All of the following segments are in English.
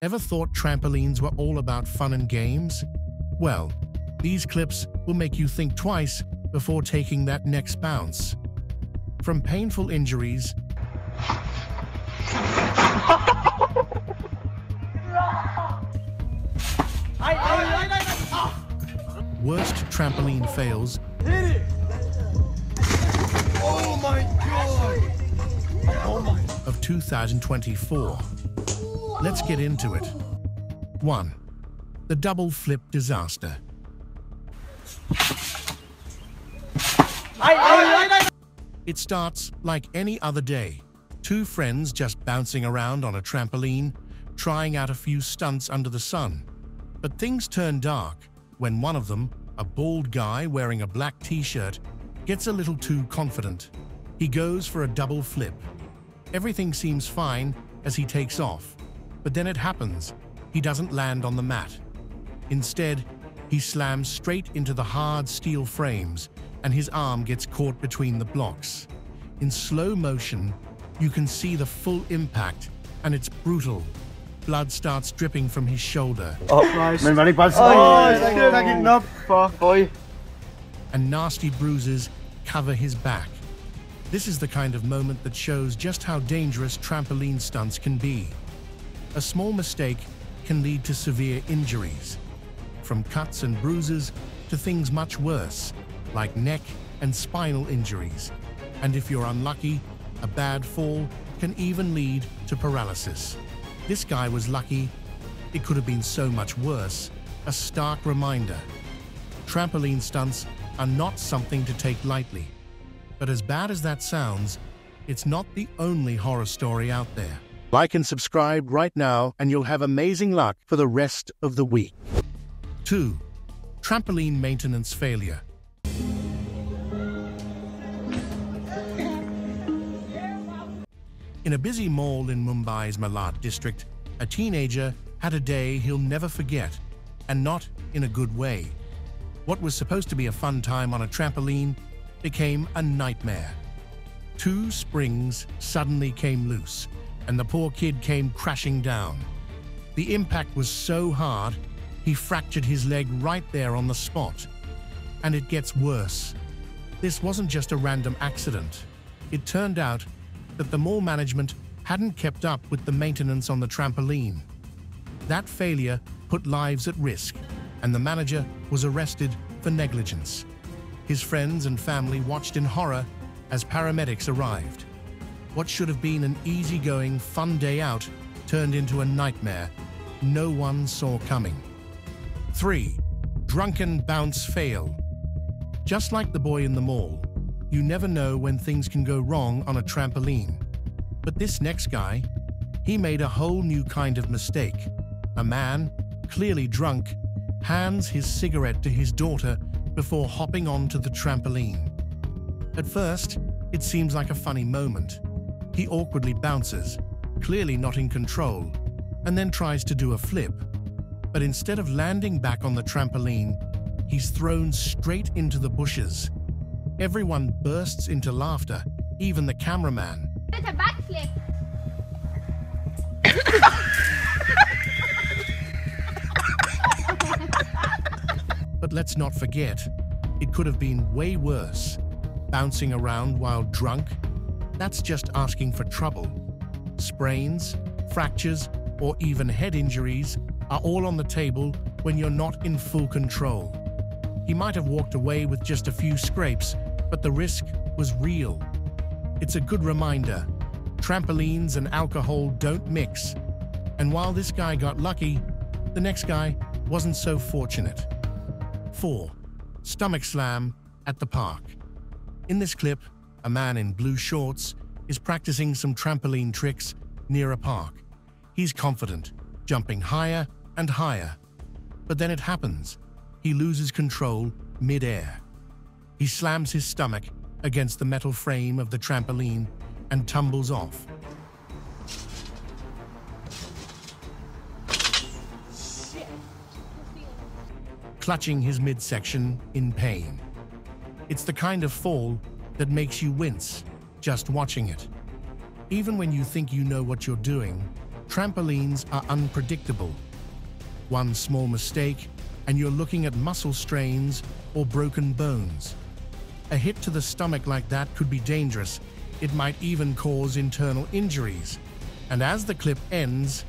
Ever thought trampolines were all about fun and games? Well, these clips will make you think twice before taking that next bounce. From painful injuries Worst Trampoline Fails Oh my God! of 2024. Let's get into it. 1. The double flip disaster. It starts like any other day. Two friends just bouncing around on a trampoline, trying out a few stunts under the sun. But things turn dark when one of them, a bald guy wearing a black t-shirt, gets a little too confident. He goes for a double flip. Everything seems fine as he takes off, but then it happens. He doesn't land on the mat. Instead, he slams straight into the hard steel frames, and his arm gets caught between the blocks. In slow motion, you can see the full impact, and it's brutal. Blood starts dripping from his shoulder. And nasty bruises cover his back. This is the kind of moment that shows just how dangerous trampoline stunts can be. A small mistake can lead to severe injuries, from cuts and bruises to things much worse, like neck and spinal injuries. And if you're unlucky, a bad fall can even lead to paralysis. This guy was lucky. It could have been so much worse. A stark reminder. Trampoline stunts are not something to take lightly. But as bad as that sounds, it's not the only horror story out there. Like and subscribe right now, and you'll have amazing luck for the rest of the week. 2. Trampoline maintenance failure. In a busy mall in Mumbai's Malad district, a teenager had a day he'll never forget, and not in a good way. What was supposed to be a fun time on a trampoline became a nightmare. 2 springs suddenly came loose, and the poor kid came crashing down. The impact was so hard, he fractured his leg right there on the spot. And it gets worse. This wasn't just a random accident. It turned out that the mall management hadn't kept up with the maintenance on the trampoline. That failure put lives at risk, and the manager was arrested for negligence. His friends and family watched in horror as paramedics arrived. What should have been an easygoing, fun day out turned into a nightmare no one saw coming. 3. Drunken bounce fail. Just like the boy in the mall, you never know when things can go wrong on a trampoline. But this next guy, he made a whole new kind of mistake. A man, clearly drunk, hands his cigarette to his daughter before hopping onto the trampoline. At first, it seems like a funny moment. He awkwardly bounces, clearly not in control, and then tries to do a flip. But instead of landing back on the trampoline, he's thrown straight into the bushes. Everyone bursts into laughter, even the cameraman. It's a backflip. But let's not forget, it could have been way worse. Bouncing around while drunk, that's just asking for trouble. Sprains, fractures, or even head injuries are all on the table when you're not in full control. He might have walked away with just a few scrapes, but the risk was real. It's a good reminder. Trampolines and alcohol don't mix. And while this guy got lucky, the next guy wasn't so fortunate. 4. Stomach slam at the park. In this clip, a man in blue shorts is practicing some trampoline tricks near a park. He's confident, jumping higher and higher. But then it happens. He loses control mid-air. He slams his stomach against the metal frame of the trampoline and tumbles off. Clutching his midsection in pain. It's the kind of fall that makes you wince just watching it. Even when you think you know what you're doing, Trampolines are unpredictable. One small mistake, and you're looking at muscle strains or broken bones. A hit to the stomach like that could be dangerous. It might even cause internal injuries. And as the clip ends,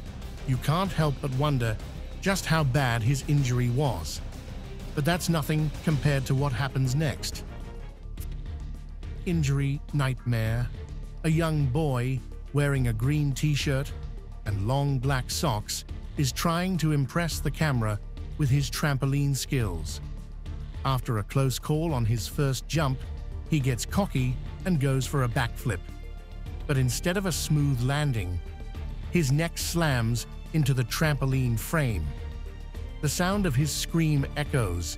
you can't help but wonder just how bad his injury was. But that's nothing compared to what happens next. Injury nightmare. A young boy wearing a green t-shirt and long black socks is trying to impress the camera with his trampoline skills. After a close call on his first jump, he gets cocky and goes for a backflip. But instead of a smooth landing, his neck slams into the trampoline frame. The sound of his scream echoes.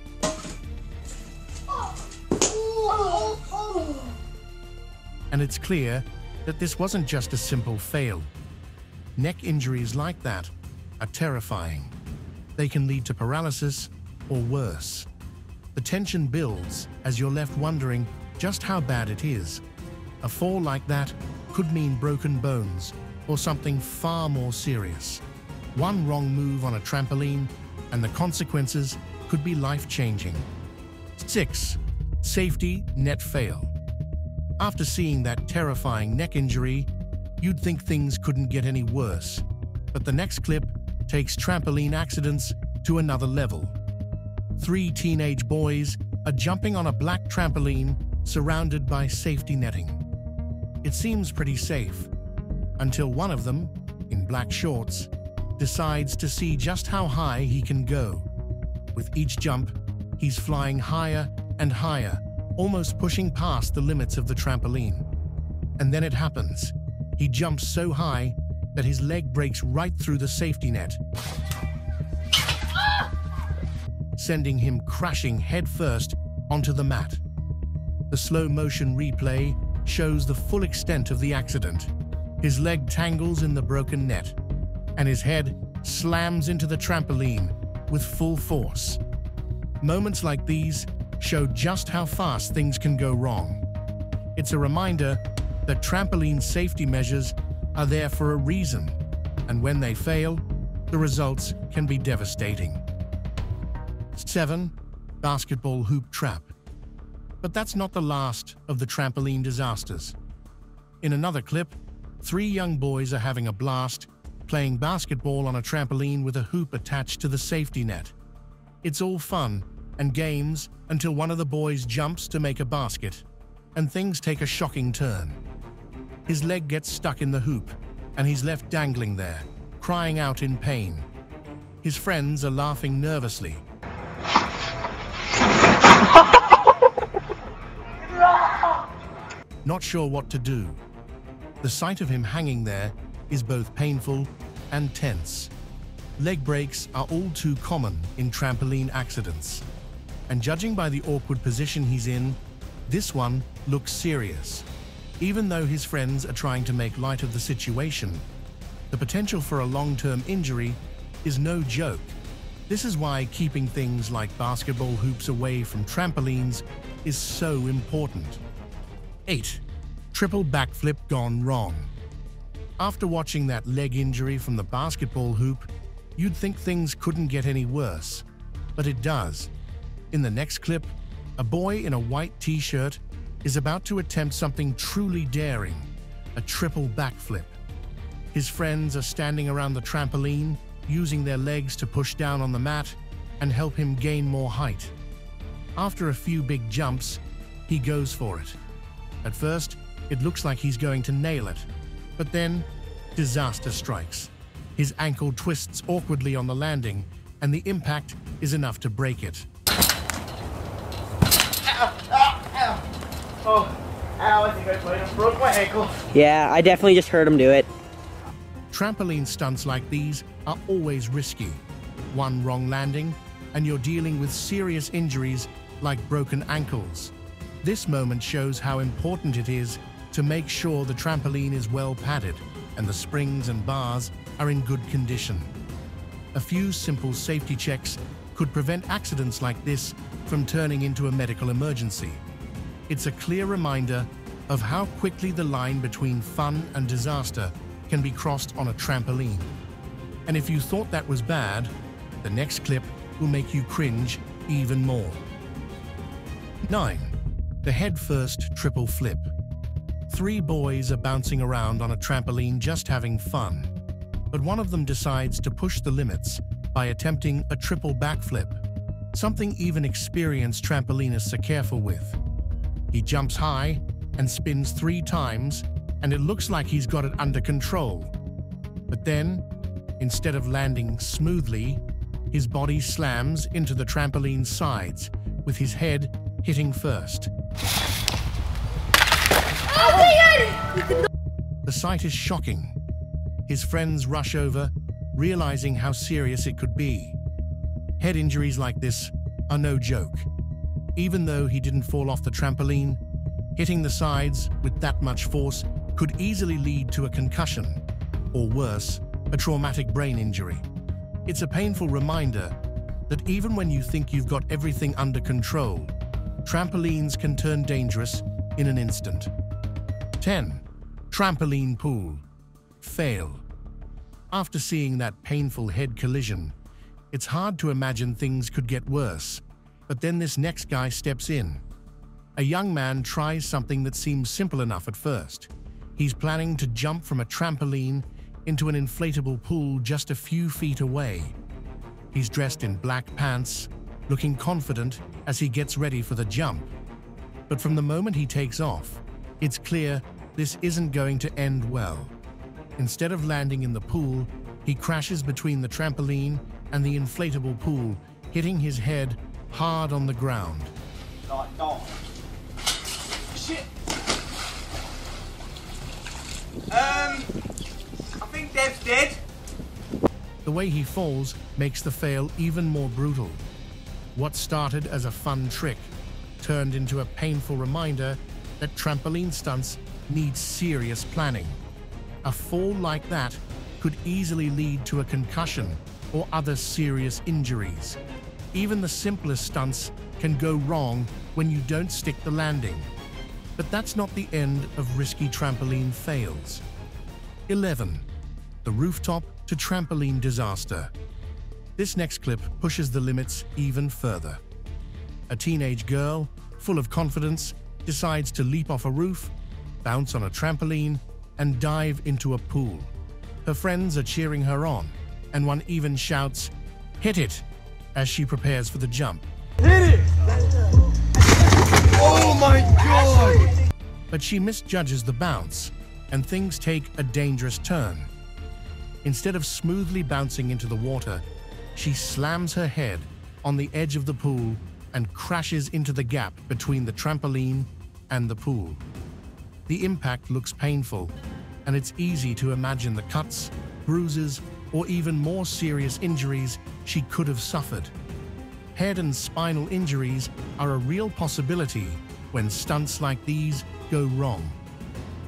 And it's clear that this wasn't just a simple fail. Neck injuries like that are terrifying. They can lead to paralysis or worse. The tension builds as you're left wondering just how bad it is. A fall like that could mean broken bones or something far more serious. One wrong move on a trampoline and the consequences could be life-changing. 6. Safety net fail. After seeing that terrifying neck injury, you'd think things couldn't get any worse. But the next clip takes trampoline accidents to another level. 3 teenage boys are jumping on a black trampoline surrounded by safety netting. It seems pretty safe, until one of them, in black shorts, decides to see just how high he can go. With each jump, he's flying higher and higher, almost pushing past the limits of the trampoline. And then it happens. He jumps so high that his leg breaks right through the safety net, sending him crashing headfirst onto the mat. The slow-motion replay shows the full extent of the accident. His leg tangles in the broken net, and his head slams into the trampoline with full force. Moments like these show just how fast things can go wrong. It's a reminder that trampoline safety measures are there for a reason, and when they fail, the results can be devastating. 7. Basketball hoop trap. But that's not the last of the trampoline disasters. In another clip, 3 young boys are having a blast playing basketball on a trampoline with a hoop attached to the safety net. It's all fun and games until one of the boys jumps to make a basket, and things take a shocking turn. His leg gets stuck in the hoop, and he's left dangling there, crying out in pain. His friends are laughing nervously. Not sure what to do. The sight of him hanging there is both painful and tense. Leg breaks are all too common in trampoline accidents. And judging by the awkward position he's in, this one looks serious. Even though his friends are trying to make light of the situation, the potential for a long-term injury is no joke. This is why keeping things like basketball hoops away from trampolines is so important. 8. Triple backflip gone wrong. After watching that leg injury from the basketball hoop, you'd think things couldn't get any worse, but it does. In the next clip, a boy in a white t-shirt is about to attempt something truly daring, a triple backflip. His friends are standing around the trampoline, using their legs to push down on the mat and help him gain more height. After a few big jumps, he goes for it. At first, it looks like he's going to nail it, but then disaster strikes. His ankle twists awkwardly on the landing, and the impact is enough to break it. Ow, ow, ow. Oh, ow, I think I might have broke my ankle. Yeah, I definitely just heard him do it. Trampoline stunts like these are always risky. One wrong landing, and you're dealing with serious injuries like broken ankles. This moment shows how important it is to make sure the trampoline is well padded and the springs and bars are in good condition. A few simple safety checks could prevent accidents like this from turning into a medical emergency. It's a clear reminder of how quickly the line between fun and disaster can be crossed on a trampoline. And if you thought that was bad, the next clip will make you cringe even more. 9. The head-first triple flip. 3 boys are bouncing around on a trampoline just having fun, but one of them decides to push the limits by attempting a triple backflip, something even experienced trampolinists are careful with. He jumps high and spins 3 times, and it looks like he's got it under control. But then, instead of landing smoothly, his body slams into the trampoline's sides, with his head hitting first. The sight is shocking. His friends rush over, realizing how serious it could be. Head injuries like this are no joke. Even though he didn't fall off the trampoline, hitting the sides with that much force could easily lead to a concussion, or worse, a traumatic brain injury. It's a painful reminder that even when you think you've got everything under control, trampolines can turn dangerous in an instant. 10. Trampoline pool. Fail. After seeing that painful head collision, it's hard to imagine things could get worse, but then this next guy steps in. A young man tries something that seems simple enough at first. He's planning to jump from a trampoline into an inflatable pool just a few feet away. He's dressed in black pants, looking confident as he gets ready for the jump. But from the moment he takes off, it's clear this isn't going to end well. Instead of landing in the pool, he crashes between the trampoline and the inflatable pool, hitting his head hard on the ground. Shit! I think Dev's dead. The way he falls makes the fail even more brutal. What started as a fun trick turned into a painful reminder that trampoline stunts need serious planning. A fall like that could easily lead to a concussion or other serious injuries. Even the simplest stunts can go wrong when you don't stick the landing. But that's not the end of risky trampoline fails. 11. The rooftop to trampoline disaster. This next clip pushes the limits even further. A teenage girl, full of confidence, decides to leap off a roof, bounce on a trampoline, and dive into a pool. Her friends are cheering her on, and one even shouts, "Hit it!" as she prepares for the jump. Hit it! Oh my God! But she misjudges the bounce, and things take a dangerous turn. Instead of smoothly bouncing into the water, she slams her head on the edge of the pool and crashes into the gap between the trampoline and the pool. The impact looks painful, and it's easy to imagine the cuts, bruises, or even more serious injuries she could have suffered. Head and spinal injuries are a real possibility when stunts like these go wrong.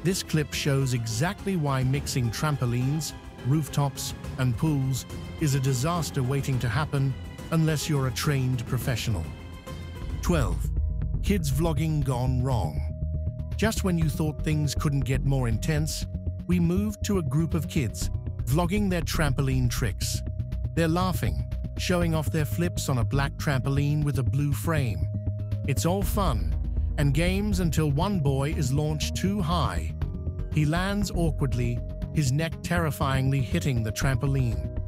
This clip shows exactly why mixing trampolines, rooftops, and pools is a disaster waiting to happen unless you're a trained professional. 12. Kids vlogging gone wrong. Just when you thought things couldn't get more intense, we moved to a group of kids vlogging their trampoline tricks. They're laughing, showing off their flips on a black trampoline with a blue frame. It's all fun and games until one boy is launched too high. He lands awkwardly, his neck terrifyingly hitting the trampoline.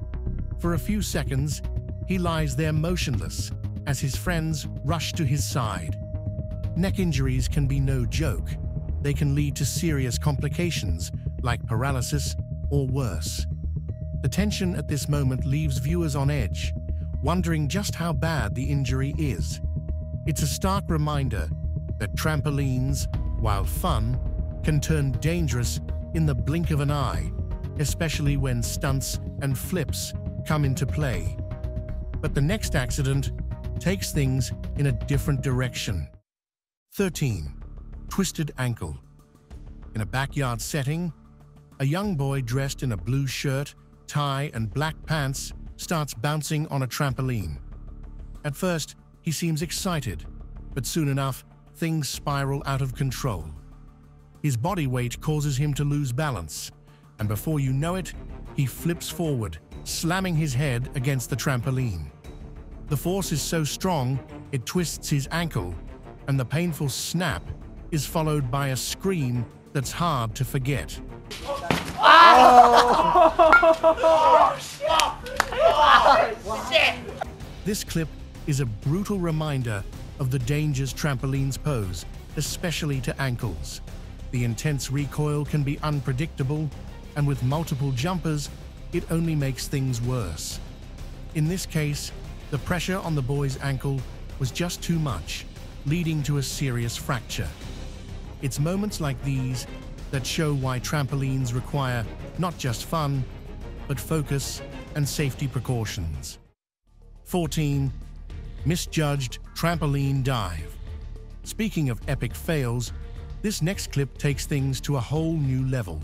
For a few seconds, he lies there motionless as his friends rush to his side. Neck injuries can be no joke. They can lead to serious complications like paralysis or worse. The tension at this moment leaves viewers on edge, wondering just how bad the injury is. It's a stark reminder that trampolines, while fun, can turn dangerous in the blink of an eye, especially when stunts and flips come into play. But the next accident takes things in a different direction. 13. Twisted ankle. In a backyard setting, a young boy dressed in a blue shirt, tie, and black pants starts bouncing on a trampoline. At first, he seems excited, but soon enough, things spiral out of control. His body weight causes him to lose balance, and before you know it, he flips forward, slamming his head against the trampoline. The force is so strong, it twists his ankle, and the painful snap is followed by a scream that's hard to forget. This clip is a brutal reminder of the dangers trampolines pose, especially to ankles. The intense recoil can be unpredictable, and with multiple jumpers, it only makes things worse. In this case, the pressure on the boy's ankle was just too much, leading to a serious fracture. It's moments like these that show why trampolines require not just fun, but focus and safety precautions. 14. Misjudged trampoline dive. Speaking of epic fails, this next clip takes things to a whole new level.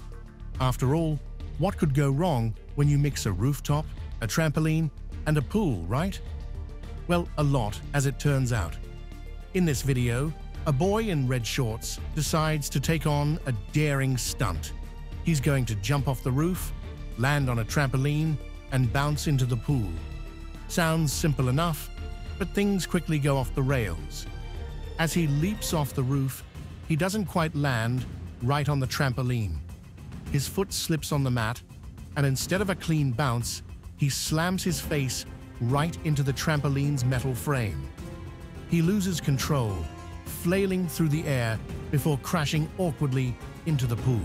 After all, what could go wrong when you mix a rooftop, a trampoline, and a pool, right? Well, a lot, as it turns out. In this video, a boy in red shorts decides to take on a daring stunt. He's going to jump off the roof, land on a trampoline, and bounce into the pool. Sounds simple enough, but things quickly go off the rails. As he leaps off the roof, he doesn't quite land right on the trampoline. His foot slips on the mat, and instead of a clean bounce, he slams his face right into the trampoline's metal frame. He loses control, flailing through the air before crashing awkwardly into the pool.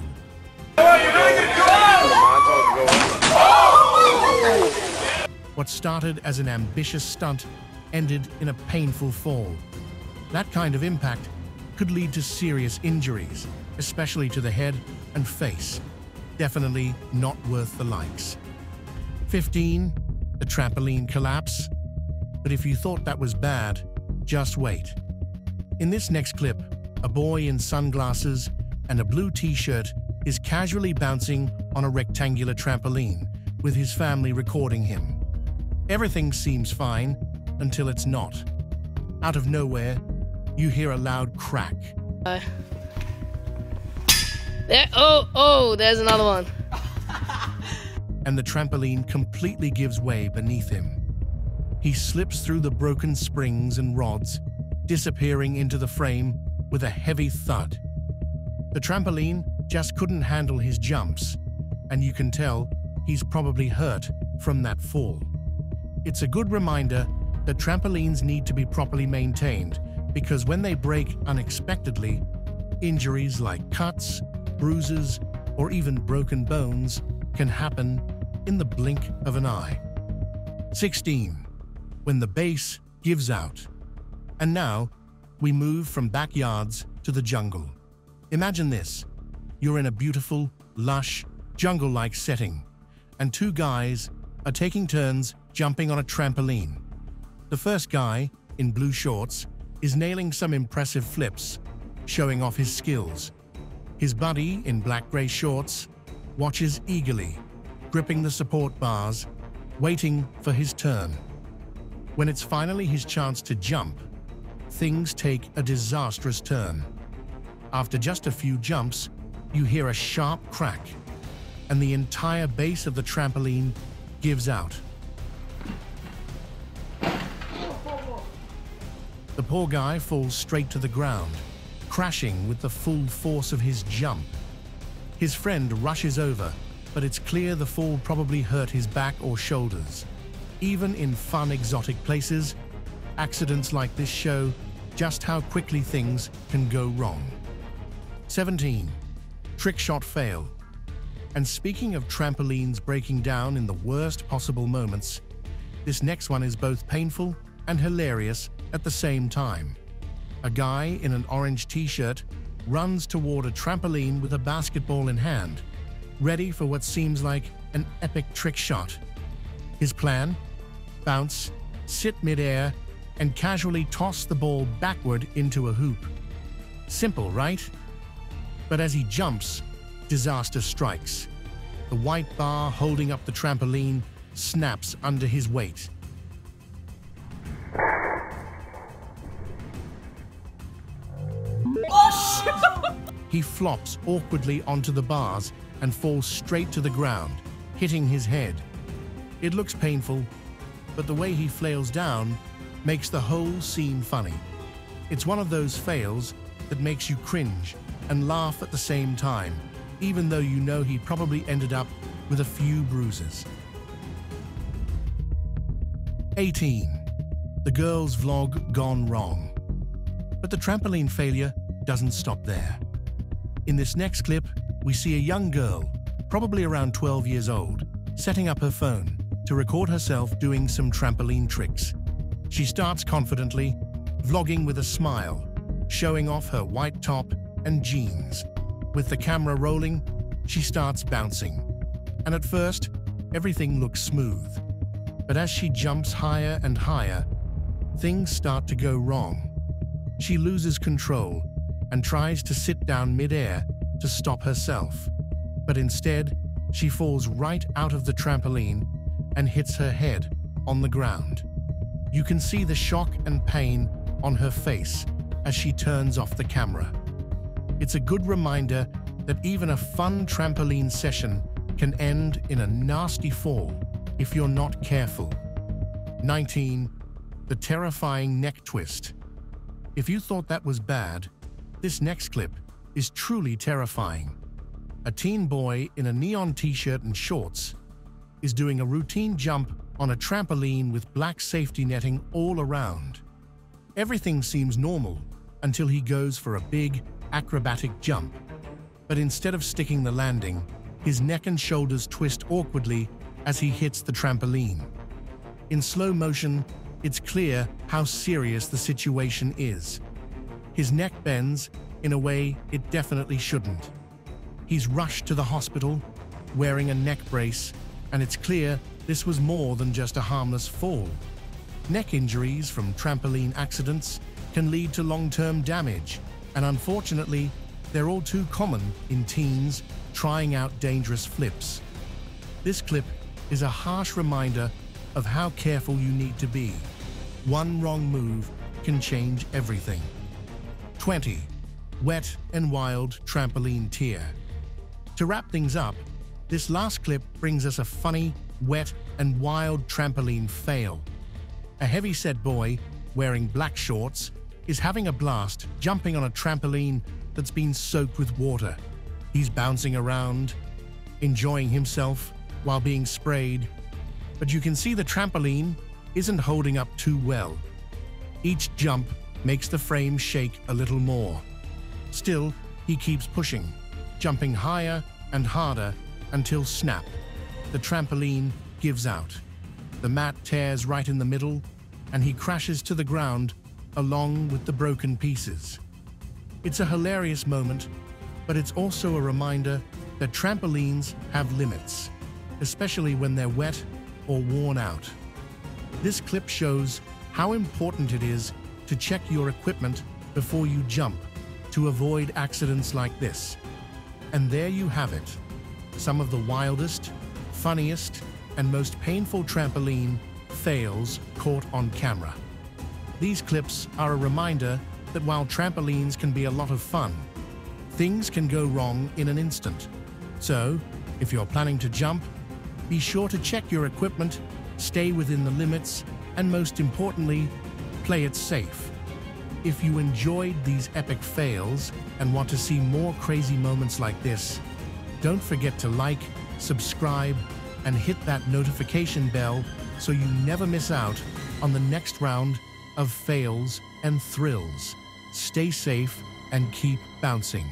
What started as an ambitious stunt ended in a painful fall. That kind of impact could lead to serious injuries, especially to the head and face. Definitely not worth the likes. 15. The trampoline collapse. But if you thought that was bad, just wait. In this next clip, a boy in sunglasses and a blue t-shirt is casually bouncing on a rectangular trampoline, with his family recording him. Everything seems fine until it's not. Out of nowhere, you hear a loud crack. There's another one. And the trampoline completely gives way beneath him. He slips through the broken springs and rods, disappearing into the frame with a heavy thud. The trampoline just couldn't handle his jumps, and you can tell he's probably hurt from that fall. It's a good reminder that trampolines need to be properly maintained, because when they break unexpectedly, injuries like cuts, bruises, or even broken bones can happen in the blink of an eye. 16. When the base gives out. And now, we move from backyards to the jungle. Imagine this. You're in a beautiful, lush, jungle-like setting, and two guys are taking turns jumping on a trampoline. The first guy, in blue shorts, is nailing some impressive flips, showing off his skills. His buddy, in black-gray shorts, watches eagerly, gripping the support bars, waiting for his turn. When it's finally his chance to jump, things take a disastrous turn. After just a few jumps, you hear a sharp crack, and the entire base of the trampoline gives out. The poor guy falls straight to the ground, crashing with the full force of his jump. His friend rushes over, but it's clear the fall probably hurt his back or shoulders. Even in fun, exotic places, accidents like this show just how quickly things can go wrong. 17. Trickshot fail. And speaking of trampolines breaking down in the worst possible moments, this next one is both painful and hilarious at the same time. A guy in an orange t-shirt runs toward a trampoline with a basketball in hand, ready for what seems like an epic trick shot. His plan? Bounce, sit mid-air, and casually toss the ball backward into a hoop. Simple, right? But as he jumps, disaster strikes. The white bar holding up the trampoline snaps under his weight. He flops awkwardly onto the bars and falls straight to the ground, hitting his head. It looks painful, but the way he flails down makes the whole scene funny. It's one of those fails that makes you cringe and laugh at the same time, even though you know he probably ended up with a few bruises. 18. The girl's vlog gone wrong. But the trampoline failure doesn't stop there. In this next clip, we see a young girl, probably around 12 years old, setting up her phone to record herself doing some trampoline tricks. She starts confidently, vlogging with a smile, showing off her white top and jeans. With the camera rolling, she starts bouncing. And at first, everything looks smooth. But as she jumps higher and higher, things start to go wrong. She loses control and tries to sit down mid-air to stop herself. But instead, she falls right out of the trampoline and hits her head on the ground. You can see the shock and pain on her face as she turns off the camera. It's a good reminder that even a fun trampoline session can end in a nasty fall if you're not careful. 19. The terrifying neck twist. If you thought that was bad, this next clip is truly terrifying. A teen boy in a neon t-shirt and shorts is doing a routine jump on a trampoline with black safety netting all around. Everything seems normal until he goes for a big, acrobatic jump. But instead of sticking the landing, his neck and shoulders twist awkwardly as he hits the trampoline. In slow motion, it's clear how serious the situation is. His neck bends in a way it definitely shouldn't. He's rushed to the hospital, wearing a neck brace, and it's clear this was more than just a harmless fall. Neck injuries from trampoline accidents can lead to long-term damage, and unfortunately, they're all too common in teens trying out dangerous flips. This clip is a harsh reminder of how careful you need to be. One wrong move can change everything. 20. Wet and wild trampoline tear. To wrap things up, this last clip brings us a funny, wet and wild trampoline fail. A heavy-set boy, wearing black shorts, is having a blast jumping on a trampoline that's been soaked with water. He's bouncing around, enjoying himself while being sprayed, but you can see the trampoline isn't holding up too well. Each jump makes the frame shake a little more. Still, he keeps pushing, jumping higher and harder until snap, the trampoline gives out. The mat tears right in the middle, and he crashes to the ground along with the broken pieces. It's a hilarious moment, but it's also a reminder that trampolines have limits, especially when they're wet or worn out. This clip shows how important it is to check your equipment before you jump to avoid accidents like this. And there you have it, some of the wildest, funniest, and most painful trampoline fails caught on camera. These clips are a reminder that while trampolines can be a lot of fun, things can go wrong in an instant. So, if you're planning to jump, be sure to check your equipment, stay within the limits, and most importantly, play it safe. If you enjoyed these epic fails and want to see more crazy moments like this, don't forget to like, subscribe, and hit that notification bell so you never miss out on the next round of fails and thrills. Stay safe and keep bouncing.